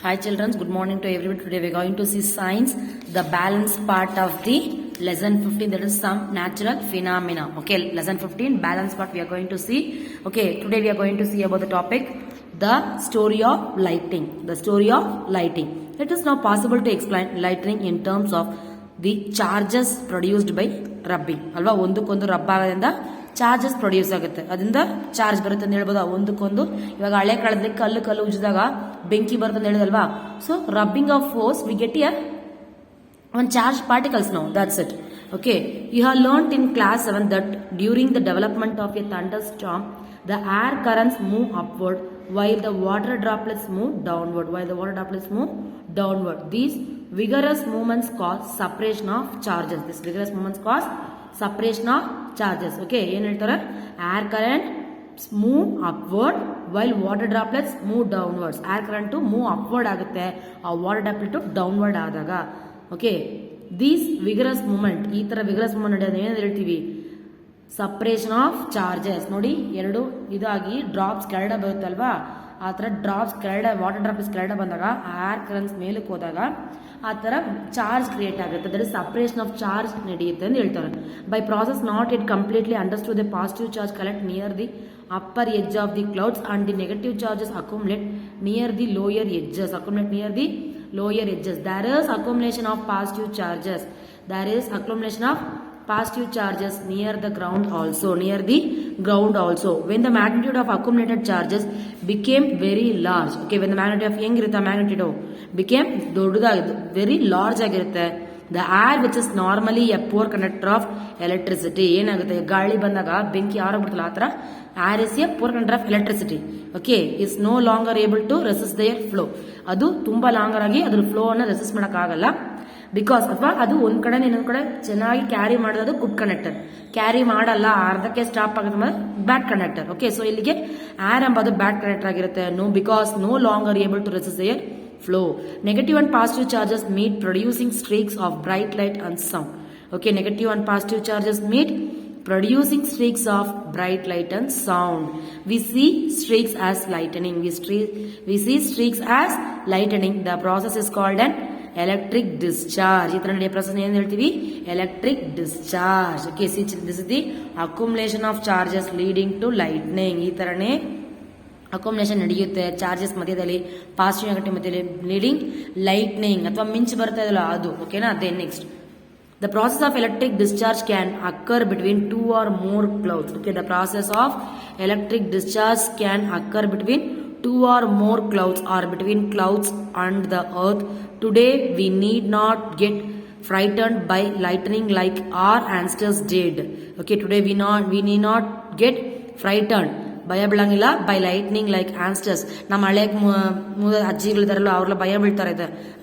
Hi children, good morning to everyone. Today we are going to see science, the balance part of the lesson 15, that is some natural phenomena. Okay, lesson 15, balance part we are going to see. Okay, today we are going to see about the topic, the story of lighting. The story of lighting. It is now possible to explain lighting in terms of the charges produced by rubbing. ಅಲ್ವಾ ಒಂದಕ್ಕೊಂದು rub ಆಗೋದ್ರಿಂದ charges produce ಆಗುತ್ತೆ, ಅದರಿಂದ charge ಬರುತ್ತೆ ಅಂತ ಹೇಳ್ಬೋದು. ಒಂದಕ್ಕೊಂದು ಇವಾಗ ಹಳೆ ಕಾಲದಲ್ಲಿ ಕಲ್ಲು ಉಜ್ಜಿದಾಗ ಬೆಂಕಿ ಬರುತ್ತೆ ಅಂತ ಹೇಳಿದಲ್ವಾ. So rubbing of force we get one charged particles now. That's it. Okay, you have learnt in class 7 that during the development of a thunderstorm, the air currents move upward while the water droplets move downward. These vigorous movements cause separation of charges. Okay, ಏನು ಹೇಳ್ತಾರೆ? Air current move upward while water droplets move downwards. Air current move upward ಆಗುತ್ತೆ, ಆ water droplet downward ಆದಾಗ. Okay, these vigorous movement, ಈ ತರ vigorous movement ನಡೆಯೋದು ಏನಾದ್ರು ಹೇಳ್ತೀವಿ? Suppression of charges. ನೋಡಿ, ಎರಡು ಇದಾಗಿ ಡ್ರಾಪ್ಸ್ ಕೆಳಗಡೆ ಬರುತ್ತಲ್ವಾ, ಆ ತರ ಡ್ರಾಪ್ಸ್ ಕೆಳಗಡೆ, ವಾಟರ್ ಡ್ರಾಪ್ಸ್ ಕೆಳಗಡೆ ಬಂದಾಗ ಏರ್ ಕರೆಂಟ್ಸ್ ಮೇಲಕ್ಕೆ ಹೋದಾಗ ಆ ತರ ಚಾರ್ಜ್ ಕ್ರಿಯೇಟ್ ಆಗುತ್ತೆ. That is suppression of charge ನಡೆಯುತ್ತೆ ಅಂತ ಹೇಳ್ತಾರೆ. By process not it completely understood, the positive charge collect near the upper edge of the clouds and the negative charges accumulate near the lower edges. There is accumulation of positive charges. Near the ground also. When the magnitude of accumulated charges became very large. Okay, when the magnitude of magnitude became very large ಆಗಿರುತ್ತೆ. The air which is normally a poor conductor of electricity, ಏನಾಗುತ್ತೆ, ಗಾಳಿ ಬಂದಾಗ ಬೆಂಕಿ ಯಾರಾಗ್ಬಿಡ್ತಲ್ಲ ಆ ತರ air is a poor conductor of electricity. Okay, is no longer able to resist their flow. ಅದು ತುಂಬಾ longer ಆಗಿ ಅದ್ರ ಫ್ಲೋ ಅನ್ನ ರೆಸಿಸ್ಟ್ ಮಾಡಕ್ ಆಗಲ್ಲ. ಬಿಕಾಸ್ ಅಥವಾ ಅದು ಒಂದ್ ಕಡೆ ಇನ್ನೊಂದ್ ಕಡೆ ಚೆನ್ನಾಗಿ ಕ್ಯಾರಿ ಮಾಡೋದು ಗುಡ್ ಕಂಡಕ್ಟರ್, ಕ್ಯಾರಿ ಮಾಡಲ್ಲ, ಅರ್ಧಕ್ಕೆ ಸ್ಟಾಪ್ ಆಗುತ್ತೆ ಬ್ಯಾಡ್ ಕಂಡಕ್ಟರ್. ಓಕೆ, ಸೊ ಇಲ್ಲಿಗೆ ಏರ್ ಎಂಬುದು ಬ್ಯಾಡ್ ಕಂಡಕ್ಟರ್ ಆಗಿರುತ್ತೆ. Because no longer able to resist their flow. Negative and positive charges meet, producing streaks of bright light and sound. Okay, negative and positive charges meet, producing streaks of bright light and sound. We see streaks as lightning. The process is called an electric discharge. ಈ ತರ ನಡೆಯೋ process ಏನು ಹೇಳ್ತೀವಿ? Electric discharge. Okay, see, this is the accumulation of charges leading to lightning. ಈ ತರನೇ ಅಕೋಮುಲೇಷನ್ ನಡೆಯುತ್ತೆ charges ಮಧ್ಯದಲ್ಲಿ, positive negative ಮಧ್ಯದಲ್ಲಿ, ಲೀಡಿಂಗ್ ಲೈಟ್ನಿಂಗ್ ಅಥವಾ ಮಿಂಚು ಬರ್ತಾ ಇದಲ್ಲ ಅದು. ಓಕೆನಾ? Then next, the process of electric discharge can occur between 2 or more clouds. Okay, the process of electric discharge can occur between 2 or more clouds or between clouds and the earth. Today we need not get frightened by lightning like our ancestors did. Okay, today we need not get frightened, ಭಯ ಬೀಳಂಗಿಲ್ಲ, by lightning like ಆನ್ಸ್ಟರ್ಸ್. ನಮ್ಮ ಹಳೆ ಅಜ್ಜಿಗಳಿದಾರಲ್ಲ ಅವ್ರೆಲ್ಲ ಭಯ ಬೀಳ್ತಾರೆ,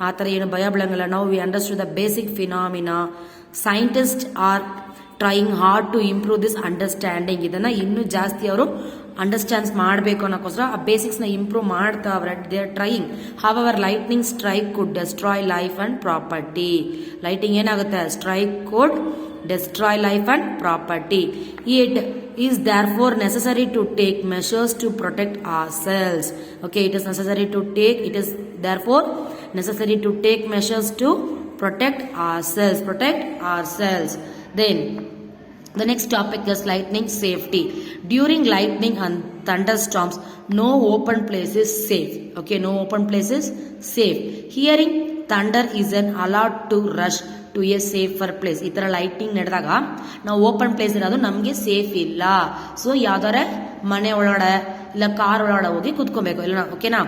ಆ ತರ ಏನು ಭಯ ಬೀಳಂಗಿಲ್ಲ. ನಾವು we understood the basic phenomena. Scientist are trying hard to improve this understanding. ಇದನ್ನ ಇನ್ನೂ ಜಾಸ್ತಿ ಅವರು ಅಂಡರ್ಸ್ಟ್ಯಾಂಡ್ಸ್ ಮಾಡಬೇಕು ಅನ್ನೋಕ್ಕೋಸ್ಕರ ಆ ಬೇಸಿಕ್ಸ್ ನ ಇಂಪ್ರೂವ್ ಮಾಡ್ತಾವ್ರೆ. They are trying. However lightning strike could destroy life and property. Lightning ಏನಾಗುತ್ತೆ? Strike could destroy life and property. It is therefore necessary to take measures to protect ourselves. Okay, it is therefore necessary to take measures to protect ourselves. Then the next topic is lightning safety. During lightning and thunderstorms, no open place is safe. Okay, no open place is safe. Hearing thunder is an alert to rush to a safer place. ಈ ತರ lighting ನಡೆದಾಗ ನಾವು open place ಇರೋದು ನಮ್ಗೆ safe ಇಲ್ಲ. So ಯಾವ್ದಾರ ಮನೆ ಒಳಗಡೆ ಇಲ್ಲ ಕಾರ್ ಒಳಗಡೆ ಹೋಗಿ ಕುತ್ಕೋಬೇಕು ಇಲ್ಲ. ಓಕೆನಾ?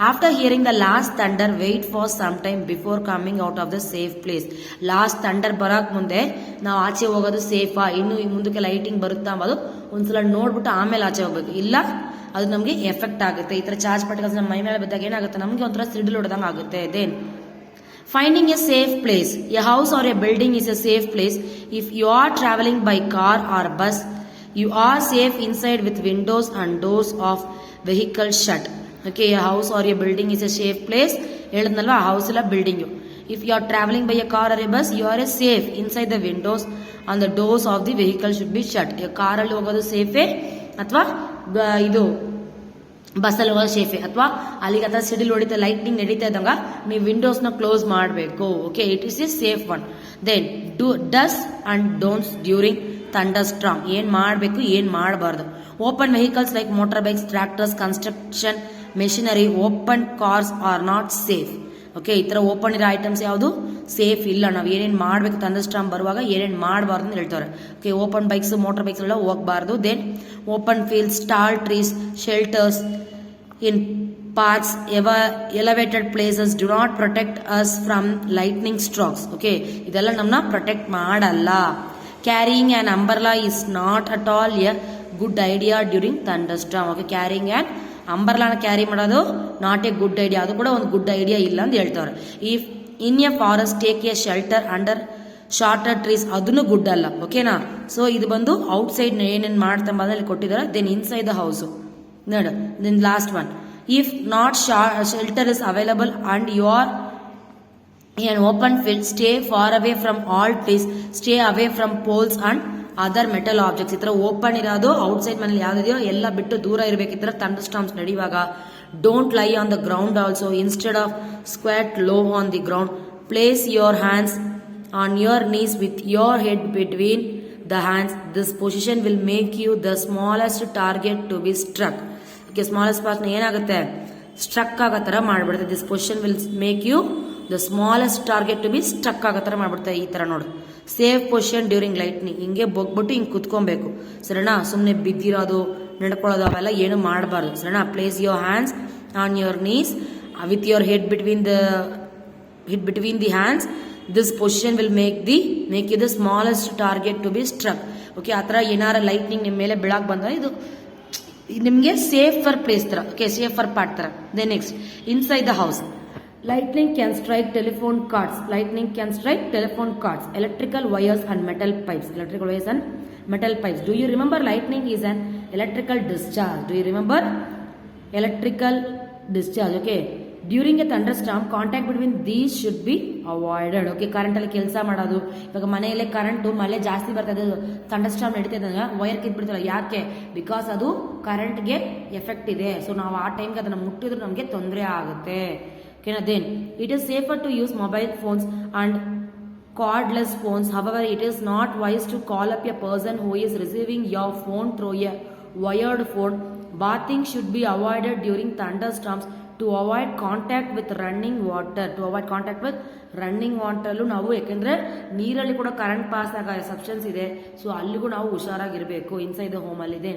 After hearing the last thunder wait for some time before coming out of the safe place. Last thunder ಬರಕ್ ಮುಂದೆ ನಾವು ಆಚೆ ಹೋಗೋದು ಸೇಫಾ, ಇನ್ನು ಮುಂದಕ್ಕೆ ಲೈಟಿಂಗ್ ಬರುತ್ತಾ ಅಂಬೋದು ಒಂದ್ಸಲ ನೋಡ್ಬಿಟ್ಟು ಆಮೇಲೆ ಆಚೆ ಹೋಗ್ಬೇಕು. ಇಲ್ಲ ಅದು ನಮ್ಗೆ ಎಫೆಕ್ಟ್ ಆಗುತ್ತೆ. ಈ ತರ ಚಾರ್ಜ್ ಪಾರ್ಟಿಕಲ್ಸ್ ನಮ್ಮ ಮೈ ಮೇಲೆ ಬಿದ್ದಾಗ ಏನಾಗುತ್ತೆ? ನಮ್ಗೆ ಒಂಥರ ಸಿಡಿಲು ಹೊಡೆದಂಗೆ ಆಗುತ್ತೆ. Then finding a safe place. A house or a building is a safe place. If you are traveling by car or bus, you are safe inside with windows and doors of vehicle shut. Okay, a house or a building is a safe place. ಹೇಳಿದ್ನಲ್ವಾ, house ಇಲ್ಲ building. If you are traveling by a car or a bus, you are safe inside the windows and the doors of the vehicle should be shut. ಕಾರಲ್ಲಿ ಹೋಗೋದು ಸೇಫೇ ಅಥವಾ ಇದು ಬಸ್ಸಲ್ಲಿ ಹೋಗೋ ಸೇಫೆ, ಅಥವಾ ಅಲ್ಲಿಗೆ ಅಥವಾ ಸಿಡಿಲ್ ಹೊಡಿತಾ ಲೈಟ್ನಿಂಗ್ ನಡೀತಾ ಇದ್ದಂಗ ನೀವು ವಿಂಡೋಸ್ನ ಕ್ಲೋಸ್ ಮಾಡಬೇಕು. Okay, it is a safe one. Then dos and don'ts during thunder storm. ಏನ್ ಮಾಡಬೇಕು, ಏನ್ ಮಾಡಬಾರ್ದು. Open vehicles like motorbikes, tractors, construction machinery, open cars are not safe. Okay, ಈ ತರ ಓಪನ್ ಇರೋ ಐಟಮ್ಸ್ ಯಾವುದು ಸೇಫ್ ಇಲ್ಲ. ನಾವು ಏನೇನು ಮಾಡಬೇಕು ಥಂಡರ್ ಸ್ಟಾರ್ಮ್ ಬರುವಾಗ ಏನೇನು ಮಾಡಬಾರ್ದು ಅಂತ ಹೇಳ್ತಾರೆ. Okay, open bikes, motor bikes ಎಲ್ಲ ಹೋಗಬಾರ್ದು. Then open fields, tall trees, shelters in parks, elevated places do not protect us from lightning strokes. Okay, ಇದೆಲ್ಲ ನಮ್ಮನ್ನ ಪ್ರೊಟೆಕ್ಟ್ ಮಾಡಲ್ಲ. Carrying an umbrella is not at all a good idea during thunder storm. Okay, carrying an ಅಂಬರ್ಲಾನ carry ಮಾಡೋದು not a good idea, ಅದು ಕೂಡ ಒಂದು good idea ಇಲ್ಲ ಅಂತ ಹೇಳ್ತಾರೆ. If in a forest take a shelter under shorter trees, ಅದನ್ನು good ಅಲ್ಲ. ಓಕೆನಾ, ಸೊ ಇದು ಬಂದು ಔಟ್ ಸೈಡ್ ಏನೇನು ಮಾಡ್ತಾ ಬಂದಲ್ಲಿ ಕೊಟ್ಟಿದ್ದಾರೆ. ದೆನ್ ಇನ್ಸೈಡ್ ದ ಹೌಸ್ ನೋಡು. Then last one, if not shelter is available and you are in open field, stay far away from all trees, stay away from poles and other metal objects. ಈ ತರ open ಇರೋದು out side ಮನೇಲಿ ಯಾವ್ದಿದೆಯೋ ಎಲ್ಲ ಬಿಟ್ಟು ದೂರ ಇರಬೇಕು. ಈ ತರ ಥಂಡರ್ ಸ್ಟಾರ್ಮ್ಸ್ ನಡೆಯುವಾಗ don't lie on the ground also, instead of squat low on the ground, place your hands on your knees with your head between the hands. This position will make you the smallest target to be struck. Okay, smallest ಪಾರ್ಟ್ನ ಏನಾಗುತ್ತೆ struck ಆಗೋ ತರ ಮಾಡ್ಬಿಡುತ್ತೆ. This position will make you the smallest target to be struck ಆಗೋ ತರ ಮಾಡ್ಬಿಡ್ತಾರೆ. ಈ ತರ ನೋಡು, ಸೇಫ್ ಪೊಸಿಷನ್ ಡ್ಯೂರಿಂಗ್ ಲೈಟ್ನಿಂಗ್. ಹಿಂಗೆ ಬೊಗ್ಬಿಟ್ಟು ಹಿಂಗೆ ಕುತ್ಕೊಬೇಕು, ಸರಿನಾ. ಸುಮ್ಮನೆ ಬಿದ್ದಿರೋದು, ನಡ್ಕೊಳ್ಳೋದು ಅವೆಲ್ಲ ಏನು ಮಾಡಬಾರ್ದು, ಸರಿನಾ. Place your hands on your knees with your head between the hands. This position will make you the smallest target to be struck. Okay, ಆ ಥರ ಏನಾರ ಲೈಟ್ನಿಂಗ್ ನಿಮ್ಮ ಮೇಲೆ ಬೀಳಾಕ್ ಬಂದ್ರೆ ಇದು ನಿಮಗೆ ಸೇಫರ್ ಪ್ಲೇಸ್ ತರ. ಓಕೆ, ಸೇಫರ್ ಪಾರ್ಟ್ ತರ. Then next, inside the house, lightning can strike telephone cords. Lightning can strike telephone cords, electrical wires and metal pipes. Electrical wires and metal pipes. Do you remember lightning is an electrical discharge? Do you remember electrical discharge? Okay, during a thunderstorm, contact between these should be avoided. Okay, current ಅಲ್ಲಿ ಕೆಲಸ ಮಾಡೋದು, ಇವಾಗ ಮನೆಯಲ್ಲೇ current ಮಳೆ ಜಾಸ್ತಿ ಬರ್ತದೆ, thunder storm ನಡೀತಾ ಇದ್ದಾಗ ವೈರ್ ಕಿತ್ಬಿಡ್ತಾರೆ. ಯಾಕೆ? ಬಿಕಾಸ್ ಅದು ಕರೆಂಟ್ಗೆ ಎಫೆಕ್ಟ್ ಇದೆ. ಸೊ ನಾವು ಆ ಟೈಮ್ಗೆ ಅದನ್ನ ಮುಟ್ಟಿದ್ರೆ ನಮಗೆ ತೊಂದರೆ ಆಗುತ್ತೆ. Then it is safer to use mobile phones and cordless phones. However, it is not wise to call up a person who is receiving your phone through a wired phone. Bathing should be avoided during thunderstorms to avoid contact with running water. ನಾವು ಯಾಕೆಂದ್ರೆ ನೀರಲ್ಲಿ ಕೂಡ current pass ಆಗೋ substance ಇದೆ, so ಅಲ್ಲಿಗೂ ನಾವು ಹುಷಾರಾಗಿರ್ಬೇಕು inside the home ಅಲ್ಲಿ. ಇದೆ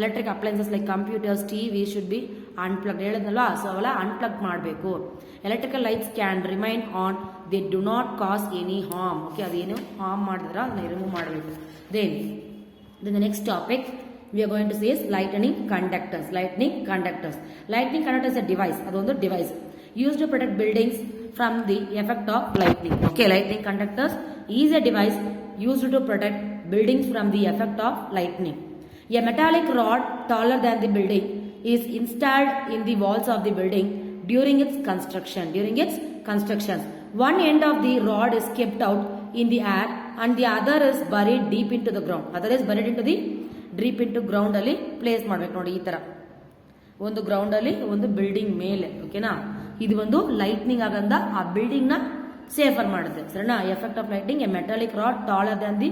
electric appliances like computers, TV should be unplug. ಹೇಳಿದ್ನಲ್ವಾ, ಸೊ ಅವೆಲ್ಲ ಅನ್ಪ್ಲಗ್ ಮಾಡಬೇಕು. Electrical lights can remain on, they do not cause any harm. Okay, ಅದೇನು ಹಾರ್ಮ್ ಮಾಡಿದ್ರೆ ಅದನ್ನ ರಿಮೂವ್ ಮಾಡಬೇಕು. Then the next topic we are going to say is lightning conductors. Lightning conductors is a device, adondu device used to protect buildings from the effect of lightning. Okay, lightning conductors is a device used to protect buildings from the effect of lightning. A metallic rod taller than the building is installed in the walls of the building during its construction. One end of the rod is kept out in the air and the other is buried deep into the ground. Deep into ground ಅಲ್ಲಿ place ಮಾಡ್ಬೇಕು ನೋಡಿ. ಈ ತರ ಒಂದು ground ಅಲ್ಲಿ ಒಂದು building ಮೇಲೆ. ಓಕೆನಾ, ಇದು ಒಂದು ಲೈಟ್ನಿಂಗ್ ಆಗಂದ ಆ ಬಿಲ್ಡಿಂಗ್ ನ ಸೇಫರ್ ಮಾಡುತ್ತೆ, ಸರಿನಾ. Effect of lightning, a metallic rod taller than the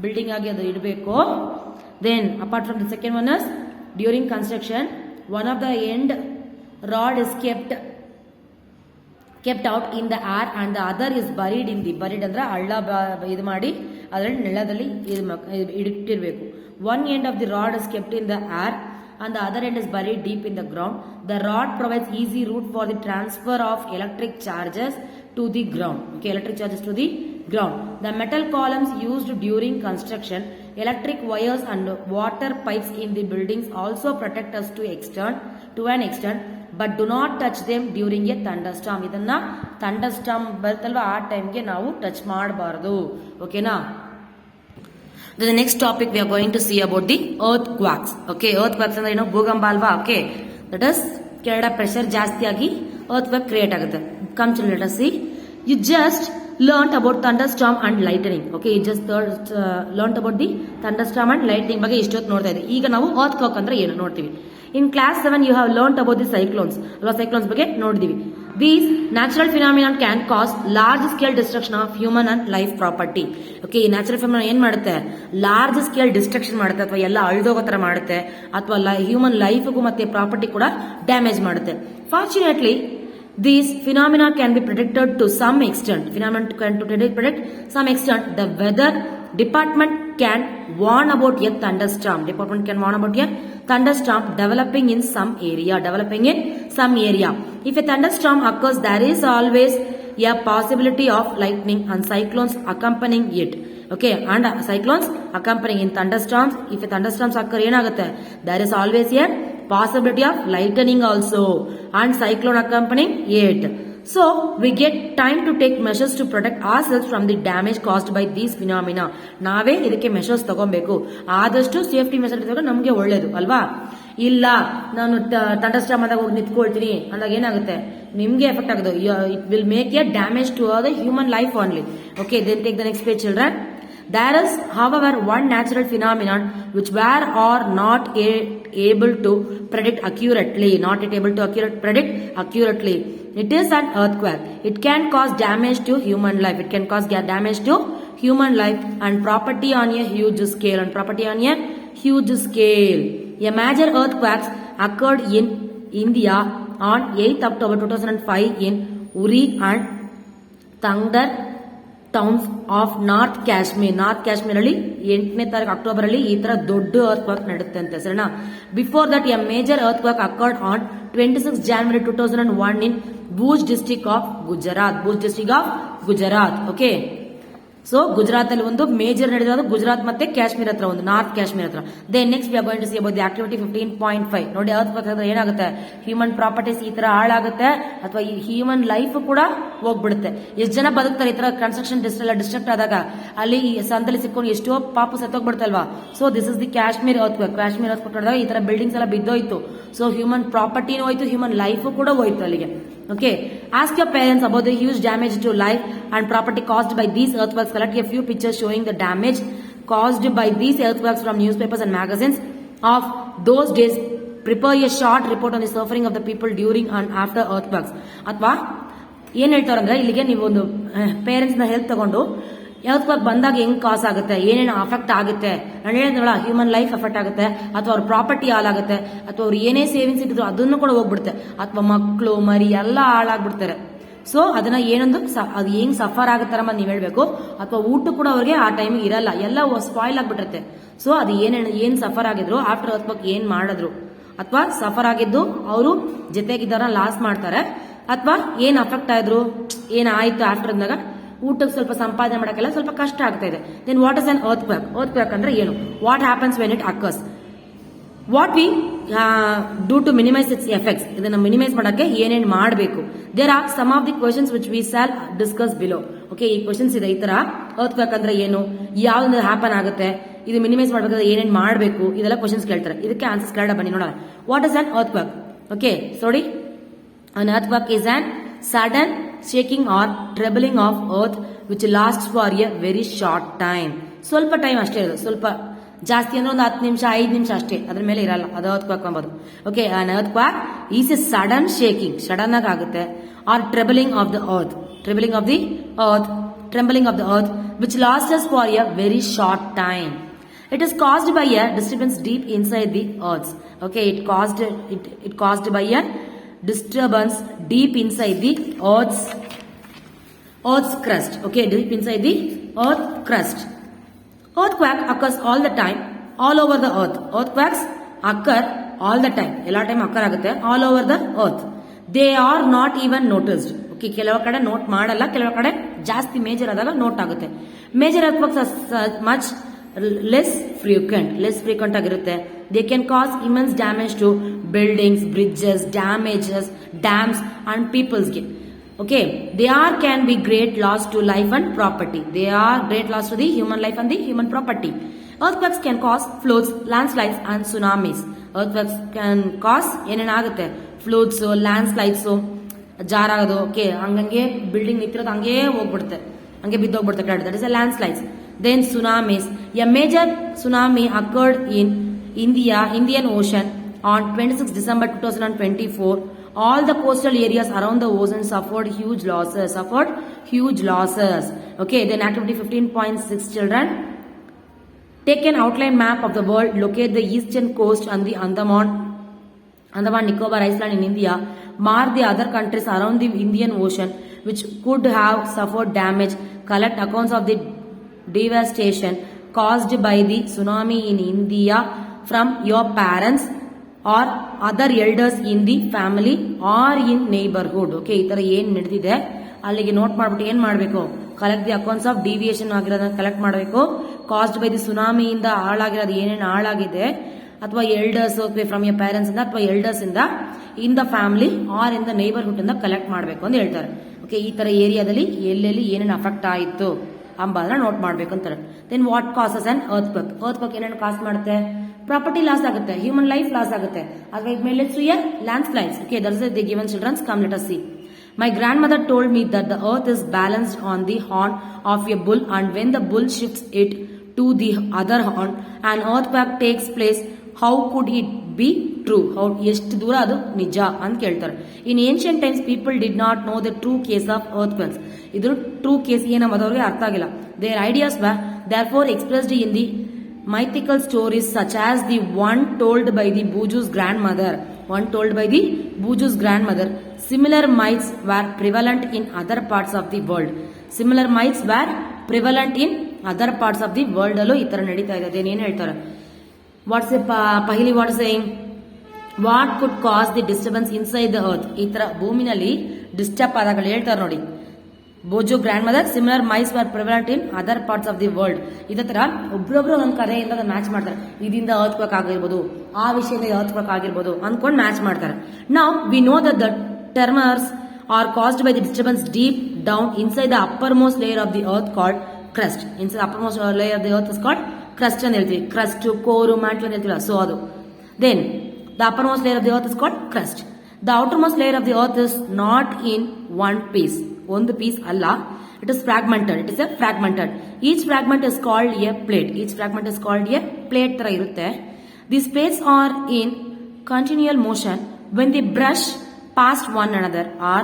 building ಆಗಿ ಅದು ಇಡಬೇಕು. Then apart from the second one is during construction, one of the end rod is kept out in the air and the other is buried in the ಅಂದ್ರೆ ಹಳ್ಳ ಇದು ಮಾಡಿ ಅದರಲ್ಲಿ ನೆಲದಲ್ಲಿ ಇಟ್ಟಿರಬೇಕು. One end of the rod is kept in the air and the other end is buried deep in the ground. The rod provides easy route for the transfer of electric charges to the ground. Okay, electric charges to the ground. The metal columns used during construction, electric wires and water pipes in the buildings also protect us to an extent, but do not touch them during a thunderstorm. ಇದನ್ನ ಥಂಡರ್ಸ್ಟಾರ್ಮ್ ಬರ್ತಲ್ವಾ ಆ ಟೈಮ್ಗೆ ನಾವು touch ಮಾಡಬಾರ್ದು. ಓಕೆನಾ. The next topic we are going to see about the earthquakes. Okay, earthquakes ಅಂದ್ರೆ ಏನು? ಭೂಕಂಪ ಅಲ್ವಾ. Okay, that is ಕೆಳಗಡೆ ಪ್ರೆಷರ್ ಜಾಸ್ತಿ ಆಗಿ earthquake ಕ್ರಿಯೇಟ್ ಆಗುತ್ತೆ. Come to let us see. You just learnt about thunderstorm and lightning. Okay, you just learnt about the thunderstorm and lightning ಬಗ್ಗೆ ಇಷ್ಟೊತ್ತು ನೋಡ್ತಾ ಇದ್ದೀವಿ. ಈಗ ನಾವು earthquake ಅಂದ್ರೆ ಏನು ನೋಡ್ತೀವಿ. In class 7 you have learnt about the cyclones. Cyclones ಬಗ್ಗೆ ನೋಡಿದೀವಿ. These natural phenomena can cause large scale destruction of human and life property. Okay, ಈ ನ್ಯಾಚುರಲ್ ಫಿನಾಮಿನಾ ಏನ್ ಮಾಡುತ್ತೆ, ಲಾರ್ಜ್ ಸ್ಕೇಲ್ ಡಿಸ್ಟ್ರಕ್ಷನ್ ಮಾಡುತ್ತೆ ಅಥವಾ ಎಲ್ಲ ಅಳ್ದೋಗೋ ತರ ಮಾಡುತ್ತೆ ಅಥವಾ ಹ್ಯೂಮನ್ ಲೈಫ್ಗೂ ಮತ್ತೆ ಪ್ರಾಪರ್ಟಿ ಕೂಡ ಡ್ಯಾಮೇಜ್ ಮಾಡುತ್ತೆ. Fortunately these phenomena can be predicted to some extent. Phenomena can predict some extent. The weather department can warn about a thunderstorm. Department can warn about a thunderstorm developing in some area. If a thunderstorm occurs, there is always a possibility of lightning and cyclones accompanying it. Okay, and cyclones accompanying in thunderstorms. If a thunderstorms occur, ಏನಾಗುತ್ತೆ? There is always a possibility of lightning also and cyclone accompanying it. So we get time to take measures to protect ourselves from the damage caused by these phenomena. ನಾವೇ ಇದಕ್ಕೆ measures ತಗೊಬೇಕು. ಆದಷ್ಟು safety measure ತಗೊಂಡು ನಮಗೆ ಒಳ್ಳೇದು ಅಲ್ವಾ. ಇಲ್ಲ ನಾನು ಥಂಡರ್ಸ್ಟಾರ್ಮ್ ಆದಾಗ ಹೋಗಿ ನಿಂತ್ಕೊಳ್ತೀನಿ ಅಂದಾಗ ಏನಾಗುತ್ತೆ, ನಿಮ್ಗೆ ಎಫೆಕ್ಟ್ ಆಗೋದು. It will make a damage to the human life only. Okay, then take the next page children. There is, however, one natural phenomenon which we are not able to predict accurately. It is an earthquake. It can cause damage to human life. And property on a huge scale. A major earthquake occurred in India on 8th October 2005 in Uri and Tangdar towns of north Kashmir ಅಲ್ಲಿ 8ನೇ ತಾರೀಕು October ಅಲ್ಲಿ ಈ ತರ ದೊಡ್ಡ earth quake ನಡೆಯುತ್ತೆ ಅಂತ ಸರಿನಾ. Before that a major earthquake occurred on 26 January 2001 in Bhuj district of Gujarat. Okay, so Gujarat ಅಲ್ಲಿ ಒಂದು ಮೇಜರ್ ನಡೆದ ಗುಜರಾತ್ ಮತ್ತೆ ಕಾಶ್ಮೀರ್ ಹತ್ರ, ಒಂದು ನಾರ್ತ್ ಕಾಶ್ಮೀರ್ ಹತ್ರ. Then next we are going to see about the activity 15.5. ನೋಡಿ, ಅರ್ತ್ ಕ್ವೇಕ್ ಅಂದ್ರೆ ಏನಾಗುತ್ತೆ, ಹ್ಯೂಮನ್ ಪ್ರಾಪರ್ಟೀಸ್ ಈ ತರ ಹಾಳಾಗುತ್ತೆ ಅಥವಾ ಈ ಹ್ಯೂಮನ್ ಲೈಫ್ ಕೂಡ ಹೋಗ್ಬಿಡುತ್ತೆ. ಎಷ್ಟು ಜನ ಬದುಕ್ತಾರೆ ಈ ತರ ಕನ್ಸ್ಟ್ರಕ್ಷನ್ ಡಿಸ್ಟ್ರಕ್ಟ್ ಆದಾಗ, ಅಲ್ಲಿ ಸಂದಲ್ಲಿ ಸಿಕ್ಕೊಂಡು ಎಷ್ಟೋ ಪಾಪ ಸತ್ತೋಗ್ಬಿಡ್ತಲ್ವಾ. So this is the Kashmir earthquake ನಡೆದಾಗ ಈ ತರ ಬಿಲ್ಡಿಂಗ್ಸ್ ಎಲ್ಲ ಬಿದ್ದೋಯ್ತು. ಸೊ ಹ್ಯೂಮನ್ ಪ್ರಾಪರ್ಟಿನೂ ಹೋಯ್ತು, ಹ್ಯೂಮನ್ ಲೈಫ್ ಕೂಡ ಹೋಯ್ತು ಅಲ್ಲಿಗೆ. Okay, ask your parents about the huge damage to life and property caused by these earthquakes. Collect a few pictures showing the damage caused by these earthquakes from newspapers and magazines of those days. Prepare a short report on the suffering of the people during and after earthquakes. ಅಥವಾ ಏನ್ ಹೇಳ್ತಾರಂದ್ರೆ, ಇಲ್ಲಿಗೆ ನೀವು ಒಂದು parents ನ help ತಗೊಂಡು ಎರ್ತ್ಕ್ವೇಕ್ ಬಂದಾಗ ಹೆಂಗ್ ಕಾಸ್ ಆಗುತ್ತೆ, ಏನೇನು ಅಫೆಕ್ಟ್ ಆಗುತ್ತೆ, ನಾನು ಹೇಳಿದ್ನಲ್ಲ ಹ್ಯೂಮನ್ ಲೈಫ್ ಅಫೆಕ್ಟ್ ಆಗುತ್ತೆ ಅಥವಾ ಅವ್ರ ಪ್ರಾಪರ್ಟಿ ಹಾಳಾಗುತ್ತೆ ಅಥವಾ ಅವ್ರು ಏನೇ ಸೇವಿಂಗ್ಸ್ ಇಟ್ಟಿದ್ರು ಅದನ್ನು ಕೂಡ ಹೋಗ್ಬಿಡುತ್ತೆ ಅಥವಾ ಮಕ್ಕಳು ಮರಿ ಎಲ್ಲ ಹಾಳಾಗ್ಬಿಡ್ತಾರೆ. ಸೊ ಅದನ್ನ ಏನೊಂದು ಅದು ಹೆಂಗ್ ಸಫರ್ ಆಗುತ್ತಾರಮ್ಮ ನೀವ್ ಹೇಳ್ಬೇಕು. ಅಥವಾ ಊಟ ಕೂಡ ಅವ್ರಿಗೆ ಆ ಟೈಮಿಗೆ ಇರಲ್ಲ, ಎಲ್ಲ ಸ್ಪಾಯ್ಲ್ ಆಗ್ಬಿಟ್ಟಿರುತ್ತೆ. ಸೊ ಅದು ಏನ್ ಸಫರ್ ಆಗಿದ್ರು ಆಫ್ಟರ್ ಎರ್ತ್ಕ್ವೇಕ್ ಏನ್ ಮಾಡಿದ್ರು ಅಥವಾ ಸಫರ್ ಆಗಿದ್ದು ಅವರು ಜೊತೆಗಿದ್ದಾರ ಲಾಸ್ ಮಾಡ್ತಾರೆ ಅಥವಾ ಏನ್ ಅಫೆಕ್ಟ್ ಆದ್ರು ಏನಾಯ್ತು ಆಫ್ಟರ್ ಅಂದಾಗ ಊಟಕ್ಕೆ ಸ್ವಲ್ಪ ಸಂಪಾದನೆ ಮಾಡಕ್ಕೆಲ್ಲ ಸ್ವಲ್ಪ ಕಷ್ಟ ಆಗ್ತಾ ಇದೆ. Then what is an earthquake ಅಂದ್ರೆ ಏನು, what happens when it occurs, what we do to minimise its effects, ಇದನ್ನ ಮಿನಿಮೈಸ್ ಮಾಡಕ್ಕೆ ಏನೇನ್ ಮಾಡಬೇಕು. There are some of the questions which we shall discuss below. Okay, ಈ ಕ್ವೆಶನ್ಸ್ ಇದೆ. ಈ ತರ ಅರ್ತ್ಕ್ವೇಕ್ ಅಂದ್ರೆ ಏನು, ಯಾವ್ದು ಹ್ಯಾಪನ್ ಆಗುತ್ತೆ, ಇದು ಮಿನಿಮೈಸ್ ಮಾಡಬೇಕಾದ್ರೆ ಏನೇನ್ ಮಾಡಬೇಕು, ಇದೆಲ್ಲ ಕ್ವೆಶನ್ಸ್ ಕೇಳ್ತಾರೆ. ಇದಕ್ಕೆ ಆನ್ಸರ್ಸ್ ಕೇಳ ಬನ್ನಿ ನೋಡೋಣ. What is an earthquake? Okay, ನೋಡಿ, an earthquake is an sudden shaking or trembling of earth which lasts for a very short time. ಸ್ವಲ್ಪ ಟೈಮ್ ಅಷ್ಟೇ ಇರೋದು, ಸ್ವಲ್ಪ ಜಾಸ್ತಿ ಅಂದ್ರೆ ಒಂದು 10 ನಿಮಿಷ 5 ನಿಮಿಷ ಅಷ್ಟೇ, ಅದ್ರ ಮೇಲೆ ಇರಲ್ಲ. ಅದು earthquake ಅಂಬೋದು. Okay, an earthquake is a sudden shaking, sudden ಆಗಿ ಆಗುತ್ತೆ, or trembling of the earth which lasts for a very short time. It is caused by a disturbance deep inside the earth. Okay, it caused by a disturbance deep inside the earth's crust. Okay, deep inside the earth crust. Earthquake occurs all the time, all over the earth. Earthquakes occur all the time. ಎಲ್ಲ time ಅಕ್ಕರ್ ಆಗುತ್ತೆ, all over the earth. They are not even noticed. Okay, ಕೆಲವು ಕಡೆ note ಮಾಡಲ್ಲ, ಕೆಲವು ಕಡೆ ಜಾಸ್ತಿ major ಆದಾಗ note ಆಗುತ್ತೆ. Major earthquakes are much less frequent ಆಗಿರುತ್ತೆ. They can cause immense damage to buildings, bridges, dams and people's gain. Okay, can be great loss to life and property. They are great loss to the human life and the human property. Earthquakes can cause floods, landslides and tsunamis. Earthquakes can cause ಏನೇನಾಗುತ್ತೆ, floods, landslides, ಜಾರಾಗೋದು. Okay, ಹಂಗಂಗೆ building ನಿಂತಿರೋದು ಹಂಗೆ ಹೋಗ್ಬಿಡುತ್ತೆ, ಹಂಗೆ ಬಿದ್ದೋಗ್ಬಿಡುತ್ತೆ ಕೆಳಗಡೆ. That is a landslides. Then tsunamis. A major tsunami occurred in Indian Ocean On 26 December 2024, all the coastal areas around the ocean suffered huge losses. Okay, then activity 15.6 children. Take an outline map of the world. Locate the eastern coast and the Andaman Nicobar Island in India. Mark the other countries around the Indian Ocean which could have suffered damage. Collect accounts of the devastation caused by the tsunami in India from your parents or other elders in the family or in neighborhood. Okay, ಈ ತರ ಏನ್ ನಡೆದಿದೆ ಅಲ್ಲಿಗೆ note ಮಾಡ್ಬಿಟ್ಟು ಏನ್ ಮಾಡಬೇಕು, collect the accounts of deviation ಆಗಿರೋದನ್ನ collect ಮಾಡಬೇಕು. ಕಾಸ್ಟ್ ಬೈ ದಿ ಸುನಾಮಿಯಿಂದ ಹಾಳಾಗಿರೋದು ಏನೇನು ಹಾಳಾಗಿದೆ ಅಥವಾ ಎಲ್ಡರ್ಸ್ ಫ್ರಮ್ ಯರ್ ಪೇರೆಂಟ್ಸ್ ಇಂದ ಅಥವಾ ಎಲ್ಡರ್ಸ್ ಇಂದ in the family or in the neighbourhood ಇಂದ ಕಲೆಕ್ಟ್ ಮಾಡಬೇಕು ಅಂತ ಹೇಳ್ತಾರೆ. ಓಕೆ, ಈ ತರ ಏರಿಯಾದಲ್ಲಿ ಎಲ್ಲೆಲ್ಲಿ ಏನೇನು ಅಫೆಕ್ಟ್ ಆಯಿತು ಅಂಬಾದ್ರೆ ನೋಟ್ ಮಾಡ್ಬೇಕು ಅಂತಾರೆ. Then what causes and earthquake ಏನೇನು ಕಾಸ್ಟ್ ಮಾಡುತ್ತೆ? ಪ್ರಾಪರ್ಟಿ ಲಾಸ್ ಆಗುತ್ತೆ, ಹ್ಯೂಮನ್ ಲೈಫ್ ಲಾಸ್ ಆಗುತ್ತೆ, ಅಥವಾ it may lets to a landslides. Okay, that's the given childrens. Come let us see. My grandmother told me that the earth is balanced on the horn of a bull, and when the bull shifts it to the other horn, an earthquake takes place. How could it be true? How ಎಷ್ಟು ದೂರ ಅದು ನಿಜ ಅಂತ ಕೇಳ್ತಾರೆ. In ancient times people did not know the true case of earthquakes. ಇದ್ರ true case ಏನಂಬುದು ಅವ್ರಿಗೆ ಅರ್ಥ ಆಗಿಲ್ಲ. Their ideas were therefore expressed in the mythical stories such as the one told by the Buju's grandmother. Similar myths were prevalent in other parts of the world. ಅಲ್ಲೂ ಈ ತರ ನಡೀತಾ ಇದೆ. ಅದೇನೇನು ಹೇಳ್ತಾರೆ? ವಾಟ್ಸ್ ಪಹಿಲಿ what saying? What could cause the disturbance inside the earth? ಈ ತರ ಭೂಮಿನಲ್ಲಿ ಡಿಸ್ಟರ್ಬ್ ಆದಾಗ ಹೇಳ್ತಾರೆ ನೋಡಿ. ಬೋಜು grandmother, similar myths were prevalent in other parts of the world. ಇದೇ ತರ ಒಬ್ರೊಬ್ರು ಒಂದ್ ಕರೆಯಿಂದ ಮ್ಯಾಚ್ ಮಾಡ್ತಾರೆ. ಇದರಿಂದ ಅರ್ತ್ಕ್ವೇಕ್ ಆಗಿರ್ಬೋದು, ಆ ವಿಷಯದಿಂದ ಅರ್ತ್ಕ್ವೇಕ್ ಆಗಿರ್ಬೋದು ಅನ್ಕೊಂಡು ಮ್ಯಾಚ್ ಮಾಡ್ತಾರೆ. Now we know that the tremors are caused by the disturbance deep down inside the uppermost layer of the earth called crust. Inside the uppermost layer of the earth is called crust ಅಂತ ಹೇಳ್ತೀವಿ. Crust, ಕೋರು, ಮ್ಯಾಂಟ್ಲ್ ಅಂತ ಹೇಳ್ತೀವಿ. So ಅದು. Then the uppermost layer of the earth is called crust. The outermost layer of the earth is not in one piece. ಒಂದು piece ಅಲ್ಲ. It is fragmented. Each fragment is called a plate ತರ ಇರುತ್ತೆ. These plates are in continual motion when they brush past one another or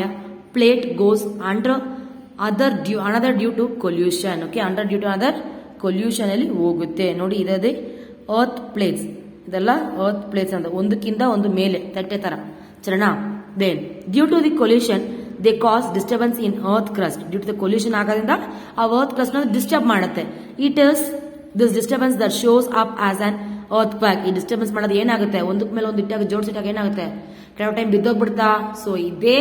a plate goes under another due to collision. Okay, due to another collision ಅಲ್ಲಿ ಹೋಗುತ್ತೆ. ನೋಡಿ ಇದೇ earth plates. ಇದೆಲ್ಲ earth plates ಅಂತ ಒಂದಕ್ಕಿಂತ ಒಂದು ಮೇಲೆ ತಟ್ಟೆ ತರ ಚರಣ. Then due to the collision they cause disturbance in earth crust. Due to the collision ಆಗೋದ್ರಿಂದ ಆ earth crust ನ ಡಿಸ್ಟರ್ಬ್ ಮಾಡುತ್ತೆ. It is this disturbance that shows up as an earthquake. ಈ ಡಿಸ್ಟರ್ಬೆನ್ಸ್ ಮಾಡೋದು ಏನಾಗುತ್ತೆ? ಒಂದಕ್ಕೆ ಮೇಲೆ ಒಂದು ಇಟ್ಟಾಗ ಜೋಡಿಸಿಟ್ಟಾಗ ಏನಾಗುತ್ತೆ? ಕೆಲವು ಟೈಮ್ ಬಿದ್ದೋಗ್ಬಿಡ್ತಾ. ಸೊ ಇದೇ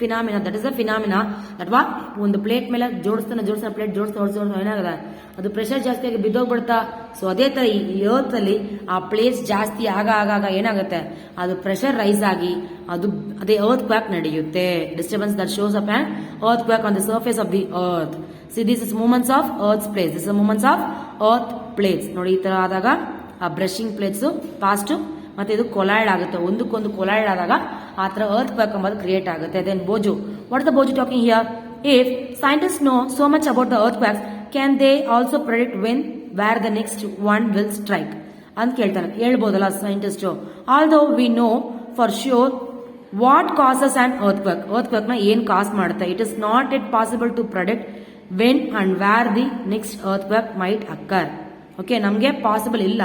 phenomena, that is a phenomena. ಅಥವಾ ಒಂದು ಪ್ಲೇಟ್ ಮೇಲೆ ಜೋಡಿಸ್ತಾನೆ ಪ್ಲೇಟ್ ಜೋಡಿಸ್ತಾ ಏನಾಗದ ಅದು ಪ್ರೆಷರ್ ಜಾಸ್ತಿ ಆಗಿ ಬಿದ್ದೋಗ್ಬಿಡ್ತಾ. ಸೊ ಅದೇ ತರ ಈ ಅರ್ತ್ ಅಲ್ಲಿ ಆ ಪ್ಲೇಟ್ಸ್ ಜಾಸ್ತಿ ಆಗಾಗ ಏನಾಗುತ್ತೆ? ಅದು ಪ್ರೆಷರ್ ರೈಸ್ ಆಗಿ ಅದೇ ಅರ್ತ್ ಕ್ವಾಕ್ ನಡೆಯುತ್ತೆ. Disturbance that shows up and earthquake on the surface of the earth. See this is movements of earth plates. This is movements of earth plates. ನೋಡಿ ಈ ತರ ಆದಾಗ ಆ ಬ್ರಷಿಂಗ್ ಪ್ಲೇಟ್ಸ್ ಫಾಸ್ಟ್ ಮತ್ತೆ ಇದು collide ಆಗುತ್ತೆ. ಒಂದಕ್ಕೊಂದು ಕೊಲೈಡ್ ಆದಾಗ ಆ ತರ ಅರ್ತ್ ಕ್ವೇಕ್ ಎಂಬುದು ಕ್ರಿಯೇಟ್ ಆಗುತ್ತೆ. ದೆನ್ ಬೋಜು. ವಾಟ್ ಇಸ್ ದ ಬೋಜು talking here? If scientist know so much about the earthquakes, can they also predict where the next one will strike ಅಂತ ಕೇಳ್ತಾರೆ. ಹೇಳ್ಬೋದಲ್ಲ scientist. Although we know for sure what causes an earthquake ನ ಏನ್ cause ಮಾಡುತ್ತೆ. It is not it possible to predict when and where the next earthquake might ಅಕ್ಕರ್. Okay, ನಮ್ಗೆ possible ಇಲ್ಲ,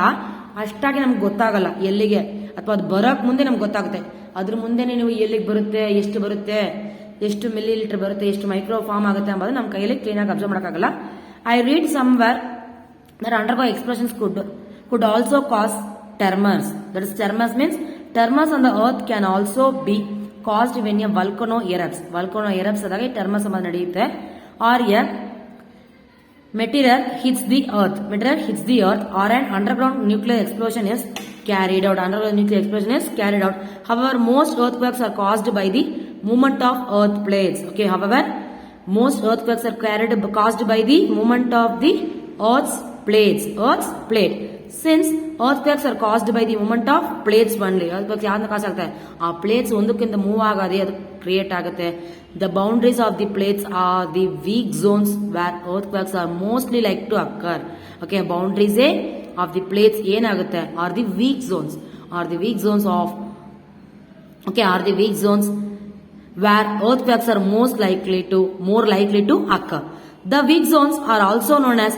ಅಷ್ಟಾಗಿ ನಮ್ಗೆ ಗೊತ್ತಾಗಲ್ಲ ಎಲ್ಲಿಗೆ, ಅಥವಾ ಅದು ಬರೋಕ್ ಮುಂದೆ ನಮ್ಗೆ ಗೊತ್ತಾಗುತ್ತೆ. ಅದ್ರ ಮುಂದೆನೆ ನೀವು ಎಲ್ಲಿಗೆ ಬರುತ್ತೆ, ಎಷ್ಟು ಮಿಲಿ ಲೀಟರ್ ಬರುತ್ತೆ, ಎಷ್ಟು ಮೈಕ್ರೋ ಫಾರ್ಮ್ ಆಗುತ್ತೆ ಅಂಬೋದು ನಮ್ಮ ಕೈಯಲ್ಲಿ ಕ್ಲೀನ್ ಆಗಿ ಅಬ್ಸರ್ವ್ ಮಾಡೋಕ್ಕಾಗಲ್ಲ. I read somewhere that undergo expressions could also cause tremors. That is, tremors means tremors on the earth can also be caused when a volcano erupts. ಆದಾಗ tremors ಎಂಬುದು ನಡೆಯುತ್ತೆ. Or a material hits the earth or an underground nuclear explosion is carried out. However, most earthquakes are caused by the movement of earth plates. Okay, however, most earthquakes are caused by the movement of the earth's plate. Since earthquakes are caused by the movement of plates only. Earthquakes ಯಾವ್ದನ್ನ ಕಾಸ್ ಆಗ್ತದೆ? ಆ plates ಒಂದಕ್ಕಿಂತ move ಆಗೋದೇ ಅದು create ಆಗುತ್ತೆ. The boundaries of the plates are the weak zones where earthquakes are mostly like to occur. Okay, boundaries of the plates ಏನಾಗುತ್ತೆ are the weak zones, are the weak zones of, okay, are the weak zones where earthquakes are more likely to occur. The weak zones are also known as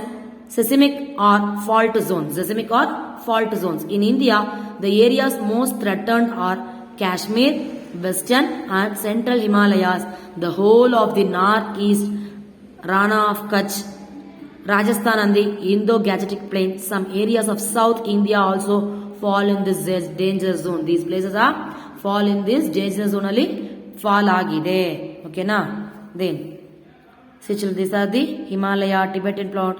seismic or fault zones. Seismic or fault zones. In India, the areas most threatened are Kashmir, Western and Central Himalayas, the whole of the northeast, Rana of Kutch, Rajasthan and the Indo-Gangetic Plain. Some areas of South India also fall in this danger zone. These places are fall in this danger zone ಅಲ್ಲಿ fall ಆಗಿದೆ. ಓಕೆನಾ? Then these are the Himalaya, Tibetan plate,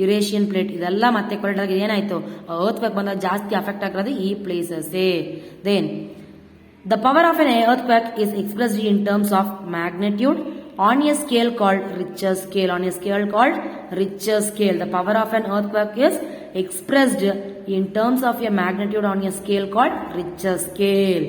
Eurasian plate. ಇದೆಲ್ಲ ಮತ್ತೆ correct ಆಗಿ ಏನಾಯ್ತು earthquake ಬಂದಾಗ ಜಾಸ್ತಿ affect ಆಗಿರೋದು ಈ places. Then the power of an earthquake is expressed in terms of magnitude on a scale called Richter scale. On a scale called Richter scale. The power of an earthquake is expressed in terms of a magnitude on a scale called Richter scale.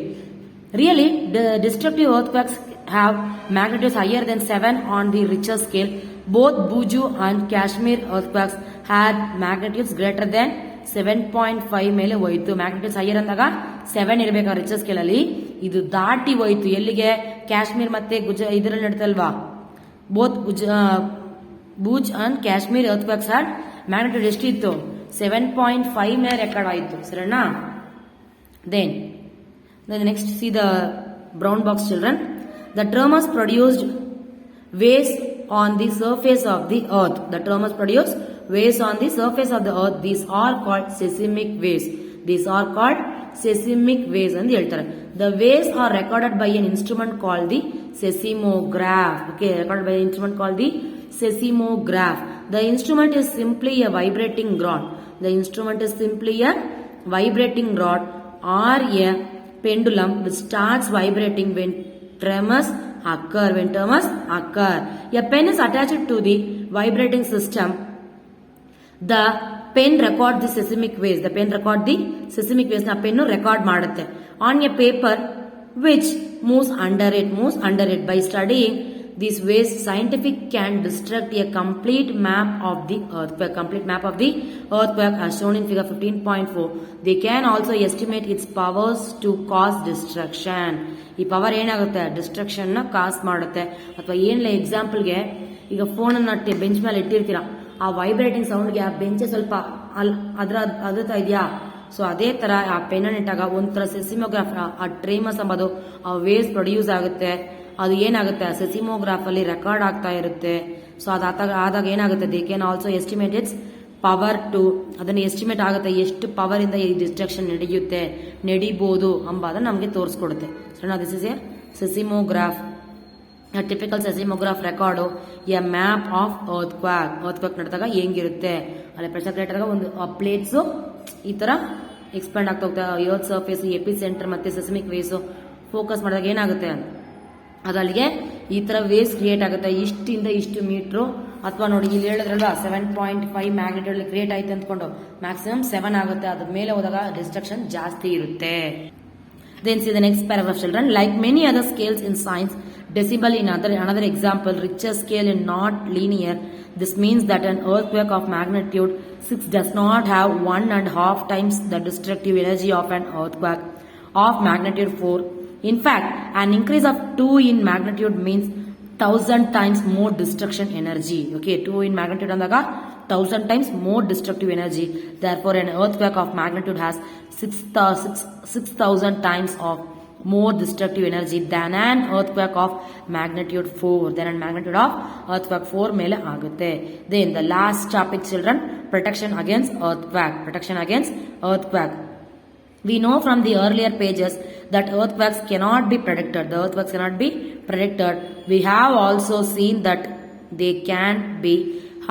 Really, the destructive earthquakes have magnitudes higher than 7 on the Richter scale. Both Bhuju and Kashmir earthquakes had magnitudes greater than 7.5 ಮೇಲೆ ಹೋಯಿತು. Magnitudes higher ಅಂದಾಗ 7 ಇರಬೇಕು richer scale ಅಲ್ಲಿ. ಇದು ದಾಟಿ ಹೋಯಿತು ಎಲ್ಲಿಗೆ? ಕಾಶ್ಮೀರ್ ಮತ್ತೆ ಇದರಲ್ಲಿ ನಡೀತಲ್ವಾ, both Bhuj and Kashmir earthquakes had magnitude ಎಷ್ಟಿತ್ತು? 7.5 ಮೇಲೆ ರೆಕಾರ್ಡ್ ಆಯಿತು. ಸರಿನಾ? Then next see the brown box children. The tremors produced waves on the surface of the earth. The tremors produce waves on the surface of the earth. These are called seismic waves. These are called seismic waves and ಹೇಳ್ತಾರೆ. The waves are recorded by an instrument called the seismograph. Okay, recorded by an instrument called the seismograph. The instrument is simply a vibrating rod. The instrument is simply a vibrating rod or a pendulum which starts vibrating when tremors occur. When tremors occur, a pen is attached to the vibrating system. The pen records the seismic waves. The pen records the seismic waves. Na pen record ಮಾಡುತ್ತೆ on a paper which moves under it. By studying these waves, scientific can construct a complete map of the earthquake. As shown in figure 15.4. They can also estimate its powers to cause destruction. ಈ power ಏನಾಗುತ್ತೆ? Destruction ನ ಕಾಸ್ ಮಾಡುತ್ತೆ. ಅಥವಾ ಏನಿಲ್ಲ, ಎಕ್ಸಾಂಪಲ್ಗೆ ಈಗ phone ಅನ್ನ bench ಮೇಲೆ ಇಟ್ಟಿರ್ತೀರಾ, ಆ ವೈಬ್ರೇಟಿಂಗ್ ಸೌಂಡ್ಗೆ ಆ ಬೆಂಚ್ ಸ್ವಲ್ಪ ಅದುತ್ತಾ ಇದೆಯಾ? ಸೊ ಅದೇ ತರ ಆ ಪೆನ್ ಅನ್ನು ಇಟ್ಟಾಗ ಒಂಥರ ಸೆಸಿಮೋಗ್ರಾಫ್, ಆ ಟ್ರೇಮಸ್ ಅಂಬೋದು ಆ ವೇವ್ಸ್ ಪ್ರೊಡ್ಯೂಸ್ ಆಗುತ್ತೆ. ಅದು ಏನಾಗುತ್ತೆ? ಸೆಸಿಮೋಗ್ರಾಫ್ ಅಲ್ಲಿ ರೆಕಾರ್ಡ್ ಆಗ್ತಾ ಇರುತ್ತೆ. ಸೊ ಆದಾಗ ಏನಾಗುತ್ತೆ? They can also estimate its power too, ಅದನ್ನ ಎಸ್ಟಿಮೇಟ್ ಆಗುತ್ತೆ ಎಷ್ಟು ಪವರ್ ಇಂದ ಈ ಡಿಸ್ಟ್ರಕ್ಷನ್ ನಡಿಬಹುದು ಅಂಬಾದ ನಮಗೆ ತೋರಿಸ್ಕೊಡುತ್ತೆ. So this is a seismograph. Typical seismograph record a map of earthquake ನಡೆದಾಗ ಹೆಂಗಿರುತ್ತೆ, ಅಲ್ಲಿ ಪ್ರೆಷರ್ ಕ್ರಿಯೇಟ್ ಆದಾಗ ಒಂದು ಪ್ಲೇಟ್ಸ್ ಈ ತರ ಎಕ್ಸ್ಪ್ಯಾಂಡ್ ಆಗ್ತಾ ಹೋಗ್ತಾ ಎರ್ತ್ ಸರ್ಫೇಸ್, ಎಪಿ ಸೆಂಟರ್ ಮತ್ತೆ ಸೆಸ್ಮಿಕ್ ವೇವ್ಸ್ ಫೋಕಸ್ ಮಾಡಿದಾಗ ಏನಾಗುತ್ತೆ? ಅದು ಅಲ್ಲಿಗೆ ಈ ತರ ವೇವ್ಸ್ ಕ್ರಿಯೇಟ್ ಆಗುತ್ತೆ. ಇಷ್ಟಿಂದ ಇಷ್ಟು ಮೀಟ್ರು, ಅಥವಾ ನೋಡಿ ಇಲ್ಲಿ ಹೇಳಿದ್ರಲ್ವಾ 7.5 ಮ್ಯಾಗ್ನಿಟ್ಯೂಡ್ ಕ್ರಿಯೇಟ್ ಆಯ್ತು ಅಂದ್ಕೊಂಡು ಮ್ಯಾಕ್ಸಿಮಮ್ 7 ಆಗುತ್ತೆ. ಅದ್ರ ಮೇಲೆ ಹೋದಾಗ ಡಿಸ್ಟ್ರಕ್ಷನ್ ಜಾಸ್ತಿ ಇರುತ್ತೆ. Then see the next paragraph children. Like many other scales in science, decibel in another example, Richter scale is not linear. This means that an earthquake of magnitude 6 does not have 1.5 times the destructive energy of an earthquake of magnitude 4. In fact, an increase of 2 in magnitude means 1000 times more destruction energy. Okay, 2 in magnitude andaga 1000 times more destructive energy. Therefore, an earthquake of magnitude has 6,000 times of more destructive energy than an earthquake of magnitude 4. Then an magnitude of earthquake 4 mele agutte. Then the last topic children, protection against earthquake. Protection against earthquake. We know from the earlier pages that earthquakes cannot be predicted. The earthquakes cannot be predicted. We have also seen that they can be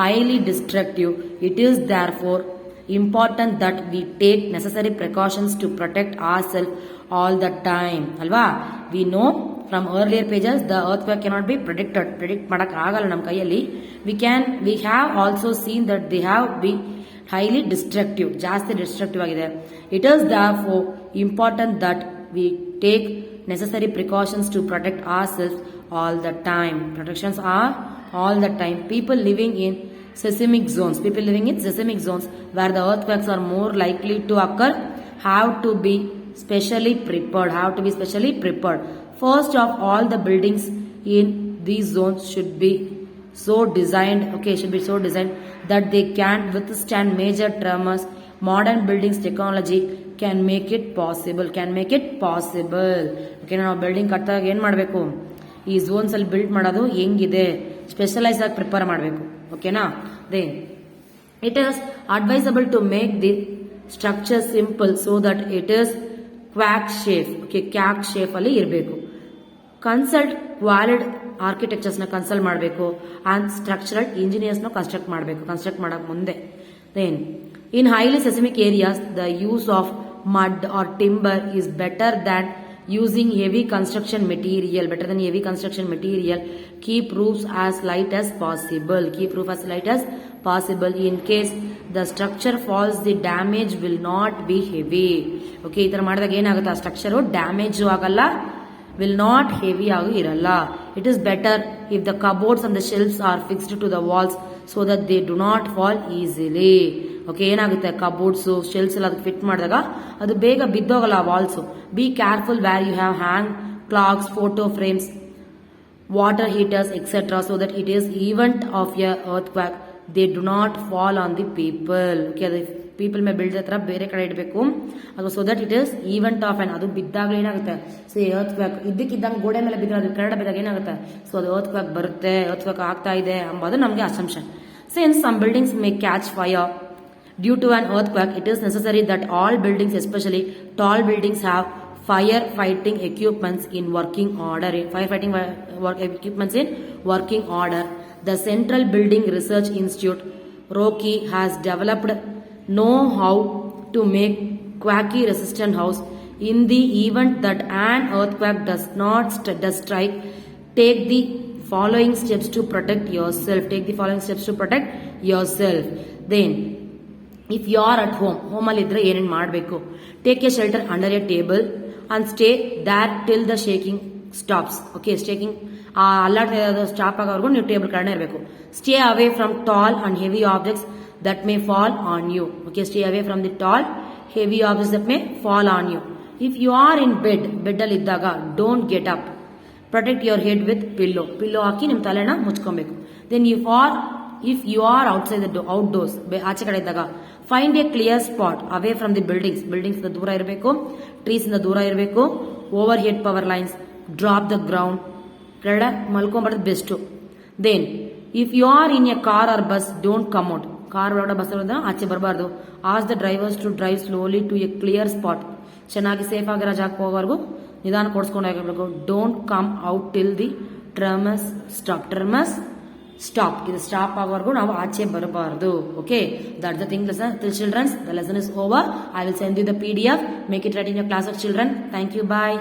highly destructive. It is therefore important that we take necessary precautions to protect ourselves all the time. Alva? We know from earlier pages the earthquake cannot be predicted. Predict madak agala nam kayalli. We have also seen that they have been highly destructive. ಜಾಸ್ತಿ destructive ಆಗಿದೆ. It is therefore important that we take necessary precautions to protect ourselves all the time. Protections are all the time. People living in seismic zones. People living in seismic zones where the earthquakes are more likely to occur have to be specially prepared. First of all, the buildings in these zones should be so designed that they can withstand major tremors. Modern buildings technology can make it possible. Okay, ನಾವು building ಕಟ್ಟಿದಾಗ ಏನ್ ಮಾಡಬೇಕು, ಈ zones ಅಲ್ಲಿ build ಮಾಡೋದು ಹೆಂಗಿದೆ specialise ಆಗಿ prepare ಮಾಡಬೇಕು. ಓಕೆನಾ. Then it is advisable to make the structure simple so that it is quake shape ಅಲ್ಲಿ ಇರಬೇಕು. ಕನ್ಸಲ್ಟ್ ಕ್ವಾಲಿಡ್ ಆರ್ಕಿಟೆಕ್ಚರ್ಸ್ ನ ಕನ್ಸಲ್ಟ್ ಮಾಡಬೇಕು ಅಂಡ್ ಸ್ಟ್ರಕ್ಚರಲ್ ಇಂಜಿನಿಯರ್ಸ್ ನ ಕನ್ಸ್ಟ್ರಕ್ಟ್ ಮಾಡಕ್ ಮುಂದೆ. Then in highly seismic areas the use of mud or timber is better than using heavy construction material. Keep roofs as light as possible. In case the structure falls, the damage will not be heavy. Okay, ಈ ತರ ಮಾಡಿದಾಗ ಏನಾಗುತ್ತೆ, ಆ structure damage ಆಗಲ್ಲ, will not heavy ಆಗಿ ಇರಲ್ಲ. It is better if the cupboards and the shelves are fixed to the walls so that they do not fall easily. Okay, ಏನಾಗುತ್ತೆ, cupboards shelves ಎಲ್ಲ ಅದಕ್ಕೆ ಫಿಟ್ ಮಾಡಿದಾಗ ಅದು ಬೇಗ ಬಿದ್ದೋಗಲ್ಲ walls. Be careful where you have hang clocks, photo frames, water heaters etcetera so that it is event of a earthquake they do not fall on the people. Okay, ಅದು people ಮೇಲೆ ಬೀಳ್ದ ಹತ್ರ ಬೇರೆ ಕಡೆ ಇಡಬೇಕು. ಅದು so that it is event of an, ಅದು ಬಿದ್ದಾಗ ಏನಾಗುತ್ತೆ, ಸೊ ಅರ್ತ್ ಕ್ವಾಕ್ ಇದ್ದಕ್ಕಿದ್ದಂಗೆ ಗೋಡೆ ಮೇಲೆ ಬಿದ್ದರೆ ಅದು ಕೆಳಗಡೆ ಬಿದ್ದಾಗ ಏನಾಗುತ್ತೆ, ಸೊ ಅದು ಅರ್ತ್ ಕ್ವಾಕ್ ಬರುತ್ತೆ, ಅರ್ತ್ ಕ್ವಾಕ್ ಆಗ್ತಾ ಇದೆ ಎಂಬುದು ನಮಗೆ assumption. Since some buildings may catch fire due to an earthquake, it is necessary that all buildings, especially tall buildings, have firefighting equipments in working order. The Central Building Research Institute, Rocky, has developed know-how to make quake-resistant house. In the event that an earthquake does strike, take the following steps to protect yourself. Then, if you are at home ಅಲ್ಲಿ ಇದ್ರೆ ಏನೇನು ಮಾಡಬೇಕು, take a shelter under a table and stay that till the shaking stops. Okay, shaking ಅಲ್ಲಾಡ್ತಾ stop ಆಗೋವರೆಗೂ ನೀವು table ಕಡೆ ಇರಬೇಕು. Stay away from tall and heavy objects that may fall on you. Okay, stay away from the tall heavy objects that may fall on you. If you are in bed ಅಲ್ಲಿ ಇದ್ದಾಗ don't get up. Protect your head with pillow ಹಾಕಿ ನಿಮ್ಮ ತಲೆನ ಮುಚ್ಕೊಬೇಕು. Then if you are outside the outdoors, ಆಚೆ ಕಡೆ ಇದ್ದಾಗ find a clear spot away from the buildings ದೂರ ಇರಬೇಕು, ಟ್ರೀಸ್ ಇಂದ ದೂರ ಇರಬೇಕು. Overhead power lines, drop the ground, ಕೆಳಗಡೆ ಮಲ್ಕೊಂಡ್ಬಾರ್ದು best. Then if you are in a car or bus, don't come out. Car ಒಳಗಡೆ ಬಸ್ ಆಚೆ ಬರಬಾರ್ದು. Ask the drivers to drive slowly to a clear spot. ಚೆನ್ನಾಗಿ safe ಆಗಿರೋ ಜಾಗಕ್ಕೆ ಹೋಗೋವರೆಗೂ ನಿಧಾನ ಕೊಡ್ಸ್ಕೊಂಡು ಹೋಗಿರ್ಬೇಕು. Don't come out till the tremors stop. ಇದು ಸ್ಟಾಪ್ ಆಗೋವರೆಗೂ ನಾವು ಆಚೆ ಬರಬಾರದು. Okay, that the thing children's. The lesson is over. I will send you the PDF. Make it write in your class of children. Thank you. Bye.